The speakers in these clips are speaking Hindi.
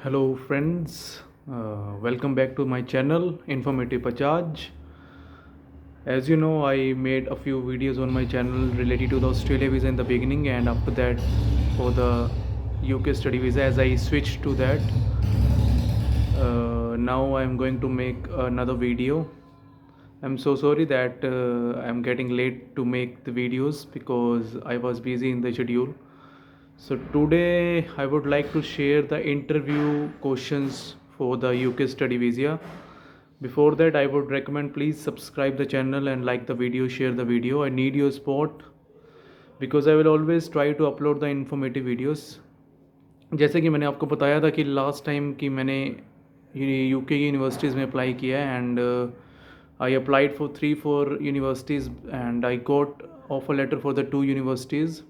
Hello friends, welcome back to my channel Informative Pachaj. As you know, I made a few videos on my channel related to the Australia visa in the beginning, and after that for the UK study visa. As I switched to that, now I am going to make another video. I'm so sorry that I'm getting late to make the videos because I was busy in the schedule. So today I would like to share the interview questions for the UK study visa. Before that, I would recommend please subscribe the channel and like the video, share the video. I need your support because I will always try to upload the informative videos. जैसे कि मैंने आपको बताया था कि लास्ट टाइम कि मैंने यूके की यूनिवर्सिटीज़ में अप्लाई किया है, and I applied for 3-4 universities and I got offer letter for the 2 universities,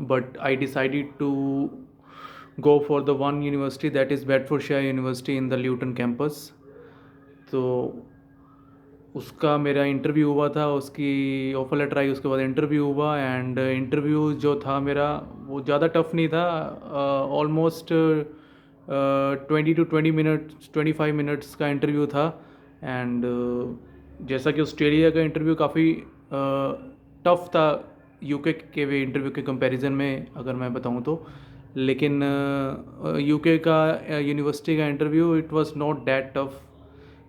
but I decided to go for the one university, that is Bedfordshire University in the Luton campus. तो उसका मेरा इंटरव्यू हुआ था, उसकी ऑफर लेटर आई, उसके बाद इंटरव्यू हुआ, एंड इंटरव्यू जो था मेरा वो ज़्यादा टफ नहीं था. ऑलमोस्ट 20 to 20 minutes 25 मिनट्स का इंटरव्यू था. एंड जैसा कि ऑस्ट्रेलिया का इंटरव्यू काफ़ी टफ था यूके के वे इंटरव्यू के कंपैरिजन में अगर मैं बताऊं तो, लेकिन यूके का यूनिवर्सिटी का interview it was not that tough.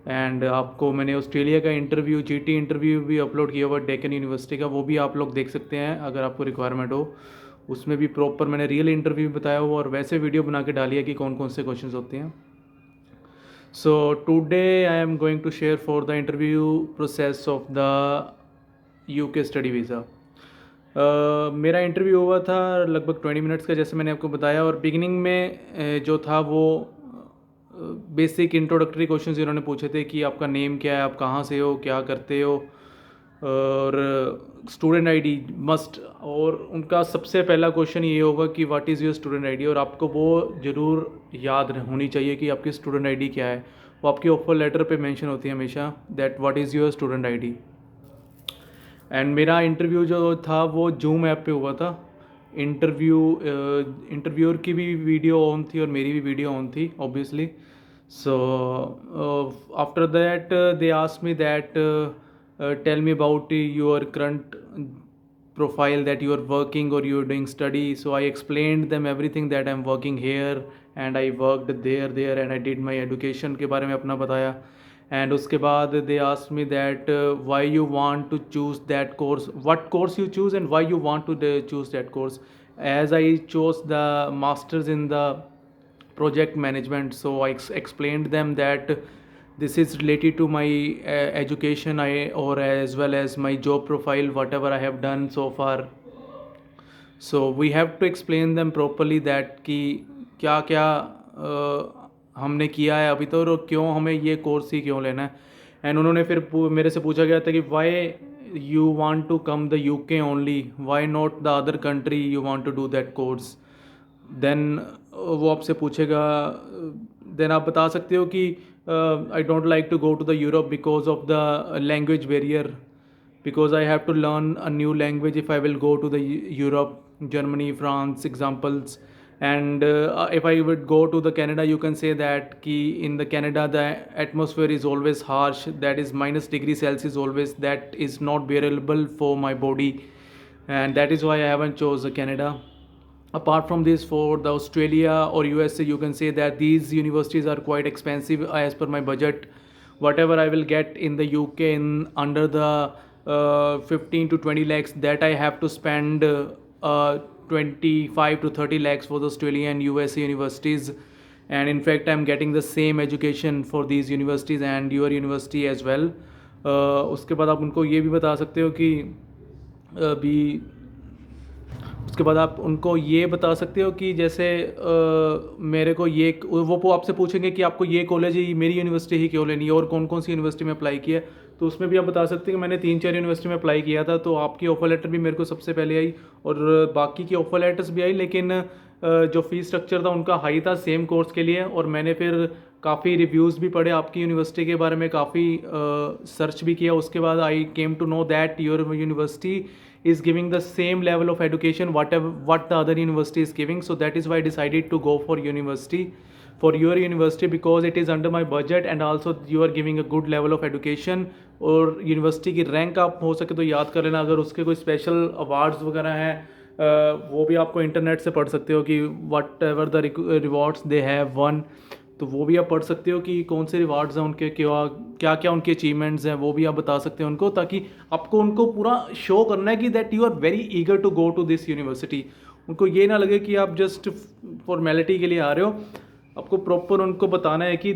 And आपको मैंने ऑस्ट्रेलिया का इंटरव्यू जीटी इंटरव्यू भी अपलोड किया हुआ डेकन यूनिवर्सिटी का, वो भी आप लोग देख सकते हैं अगर आपको रिक्वायरमेंट हो. उसमें भी प्रॉपर मैंने रियल इंटरव्यू बताया हुआ और वैसे वीडियो बना के डाली है कि कौन कौन से क्वेश्चंस होते हैं. So today I am going to share for the interview process of the UK study visa. मेरा इंटरव्यू हुआ था लगभग 20 मिनट्स का, जैसे मैंने आपको बताया. और बिगिनिंग में जो था वो बेसिक इंट्रोडक्टरी क्वेश्चंस इन्होंने पूछे थे कि आपका नेम क्या है, आप कहाँ से हो, क्या करते हो, और स्टूडेंट आईडी मस्ट. और उनका सबसे पहला क्वेश्चन ये होगा कि what is your student ID, और आपको वो ज़रूर याद होनी चाहिए कि आपकी स्टूडेंट आईडी क्या है. वो आपकी ऑफर लेटर पे मेंशन होती है हमेशा, that what is your student ID. And मेरा इंटरव्यू जो था वो जूम ऐप पे हुआ था. इंटरव्यूअर की भी वीडियो ऑन थी और मेरी भी वीडियो ऑन थी obviously. So after that they asked me that tell me about your current profile, that you are working or you are doing study. So I explained them everything, that I am working here and I worked there and I did my education के बारे में अपना बताया. And उसके बाद they asked me that why you want to choose that course, what course you choose and why you want to choose that course. As I chose the masters in the project management, so I explained them that this is related to my education or as well as my job profile, whatever I have done so far. So we have to explain them properly that कि क्या क्या हमने किया है अभी तो, और क्यों हमें ये कोर्स ही क्यों लेना है. एंड उन्होंने फिर मेरे से पूछा गया था कि why you want to come the UK only, why not the other country you want to do that course. Then वो आपसे पूछेगा, देन आप बता सकते हो कि I don't like to go to the Europe because of the language barrier, because I have to learn a new language if I will go to the Europe, Germany, France examples. And if I would go to the Canada, you can say that ki in the Canada the atmosphere is always harsh, that is -°C always, that is not bearable for my body, and that is why I haven't chose Canada. Apart from this, for the Australia or USA, you can say that these universities are quite expensive as per my budget. Whatever I will get in the UK in under the 15 to 20 lakhs, that I have to spend 25 to 30 lakhs for the Australian and USA universities. And in fact I'm getting the same education for these universities and your university as well. उसके बाद आप उनको ये भी बता सकते हो कि अभी उसके बाद आप उनको ये बता सकते हो कि जैसे मेरे को ये वो आपसे पूछेंगे कि आपको ये कॉलेज ही मेरी यूनिवर्सिटी ही क्यों लेनी है और कौन कौन सी यूनिवर्सिटी में अप्लाई किया है. तो उसमें भी आप बता सकते हैं कि मैंने 3-4 यूनिवर्सिटी में अप्लाई किया था, तो आपकी ऑफर लेटर भी मेरे को सबसे पहले आई और बाकी की ऑफर लेटर्स भी आई, लेकिन जो फीस स्ट्रक्चर था उनका हाई था सेम कोर्स के लिए. और मैंने फिर काफ़ी रिव्यूज़ भी पढ़े आपकी यूनिवर्सिटी के बारे में, काफ़ी सर्च भी किया. उसके बाद I came to know that your university is giving the same level of education what the other university is giving. So that is why I decided to go for your university, because it is under my budget and also you are giving a good level of education. और यूनिवर्सिटी की रैंक आप हो सके तो याद कर लेना, अगर उसके कोई स्पेशल अवार्ड्स वगैरह हैं वो भी आपको इंटरनेट से पढ़ सकते हो कि what ever the rewards they have one, तो वो भी आप पढ़ सकते हो कि कौन से रिवार्ड्स हैं उनके, क्या क्या उनके अचीवमेंट्स हैं, वो भी आप बता सकते हो उनको, ताकि आपको उनको पूरा शो करना है कि that you are very eager to go to this university. उनको ये ना लगे कि आप जस्ट फॉर्मेलिटी के लिए आ रहे हो, आपको प्रॉपर उनको बताना है कि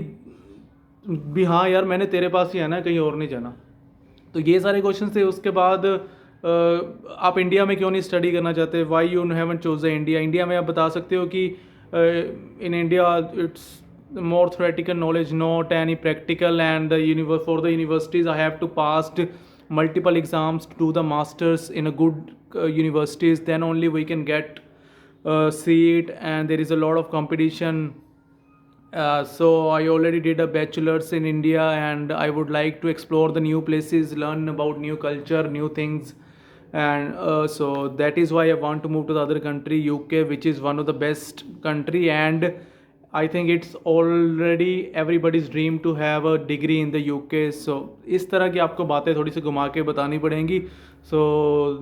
भी हाँ यार मैंने तेरे पास ही आना है, कहीं और नहीं जाना। तो ये सारे क्वेश्चन थे। उसके बाद आप इंडिया में क्यों नहीं स्टडी करना चाहते, why you haven't choose India. India में आप बता सकते हो कि in India it's more theoretical knowledge, not any practical, and for the universities I have to pass multiple exams to do the masters in a good universities, then only we can get seat, and there is a lot of competition. So I already did a bachelor's in India and I would like to explore the new places, learn about new culture, new things, and so that is why I want to move to the other country, UK, which is one of the best country, and I think it's already everybody's dream to have a degree in the UK. So इस तरह की आपको बातें थोड़ी सी घुमा के बतानी पड़ेंगी, so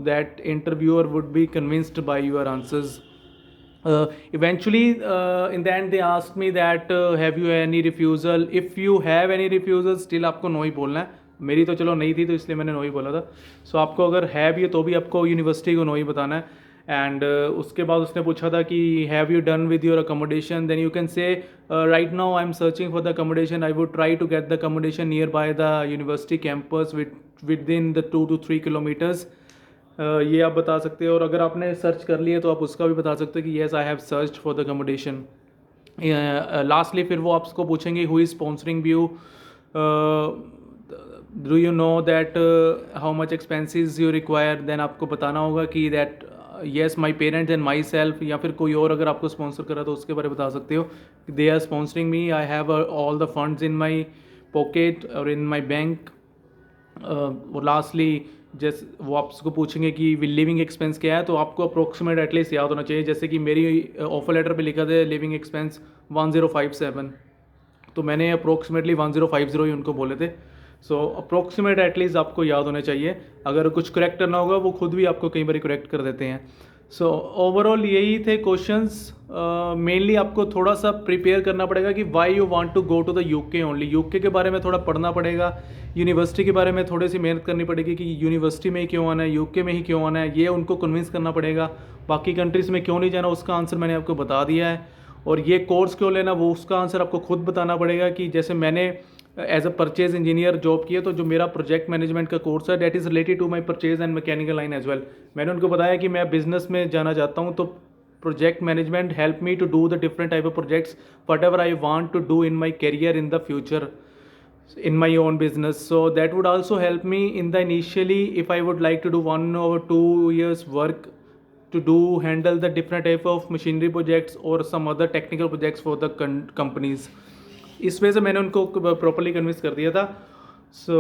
that interviewer would be convinced by your answers. Eventually in the end they asked me that have you any refusal. If you have any refusal, still आपको नो ही बोलना है। मेरी तो चलो नहीं थी तो इसलिए मैंने नो ही बोला था। सो आपको अगर है भी तो भी आपको यूनिवर्सिटी को नो ही बताना है। एंड उसके बाद उसने पूछा था कि have you done with your accommodation, then you can say right now I am searching for the accommodation, I would try to get the accommodation nearby the university campus within the 2 to 3 kilometres. ये आप बता सकते हो। और अगर आपने सर्च कर लिया तो आप उसका भी बता सकते हो कि yes I have search for the accommodation. Lastly फिर वो आपको पूछेंगे who is sponsoring you, do you know that how much expenses you require, then आपको बताना होगा कि that yes my parents and my myself फिर कोई और अगर आपको स्पॉन्सर करा तो उसके बारे में बता सकते हो they are sponsoring me, I have all the funds in my pocket और इन माई बैंक। और लास्टली जैसे वो आपको पूछेंगे कि लिविंग एक्सपेंस क्या है, तो आपको अप्रोक्सीमेट एटलीस्ट याद होना चाहिए। जैसे कि मेरी ऑफर लेटर पे लिखा था लिविंग एक्सपेंस 1057, तो मैंने अप्रोक्सीमेटली 1050 ही उनको बोले थे। सो अप्रोक्सीमेट एटलीस्ट आपको याद होने चाहिए। अगर कुछ करेक्ट करना होगा वो खुद भी आपको कई बार करेक्ट कर देते हैं। सो ओवरऑल यही थे क्वेश्चंस। मेनली आपको थोड़ा सा प्रिपेयर करना पड़ेगा कि why you want to go to the UK only. UK के बारे में थोड़ा पढ़ना पड़ेगा, यूनिवर्सिटी के बारे में थोड़ी सी मेहनत करनी पड़ेगी कि यूनिवर्सिटी में ही क्यों आना है, यूके में ही क्यों आना है, ये उनको कन्विंस करना पड़ेगा। बाकी कंट्रीज़ में क्यों नहीं जाना उसका आंसर मैंने आपको बता दिया है। और ये कोर्स क्यों लेना वो उसका आंसर आपको खुद बताना पड़ेगा कि जैसे मैंने as a purchase engineer job किया, तो जो मेरा प्रोजेक्ट मैनेजमेंट का कोर्स है that is related to my purchase and mechanical line as well. मैंने उनको बताया कि मैं बिजनेस में जाना चाहता हूँ, तो project management help me to do the different type of projects whatever I want to do in my career in the future in my own business. So that would also help me in the initially if I would like to do 1 or 2 years work to do handle the different type of machinery projects or some other technical projects for the companies. इस वजह से मैंने उनको प्रॉपरली कन्विंस कर दिया था। सो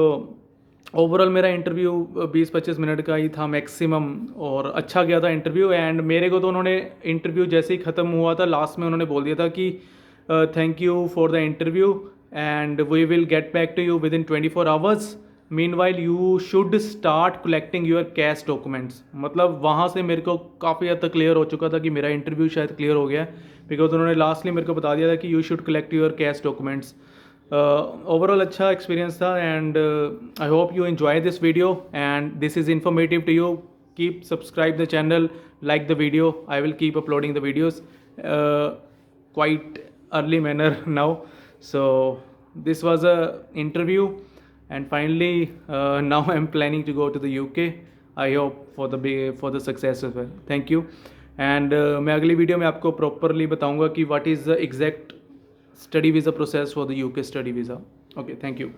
ओवरऑल मेरा इंटरव्यू 20-25 मिनट का ही था मैक्सिमम, और अच्छा गया था इंटरव्यू। एंड मेरे को तो उन्होंने इंटरव्यू जैसे ही ख़त्म हुआ था लास्ट में उन्होंने बोल दिया था कि thank you for the interview and we will get back to you within 24 hours. Meanwhile you should start collecting your cash documents. मतलब वहाँ से मेरे को काफ़ी हद तक क्लियर हो चुका था कि मेरा इंटरव्यू शायद क्लियर हो गया, बिकॉज उन्होंने लास्टली मेरे को बता दिया था कि you should collect your cash documents. Overall अच्छा एक्सपीरियंस था, and I hope you enjoy this video and this is informative to you. Keep subscribe the channel, like the video. I will keep uploading the videos quite early manner now. So this was a interview, and finally now I'm planning to go to the UK. I hope for the success as well. Thank you. And मैं अगली वीडियो में आपको प्रॉपरली बताऊंगा कि what is the exact study visa process for the UK study visa. Okay, thank you.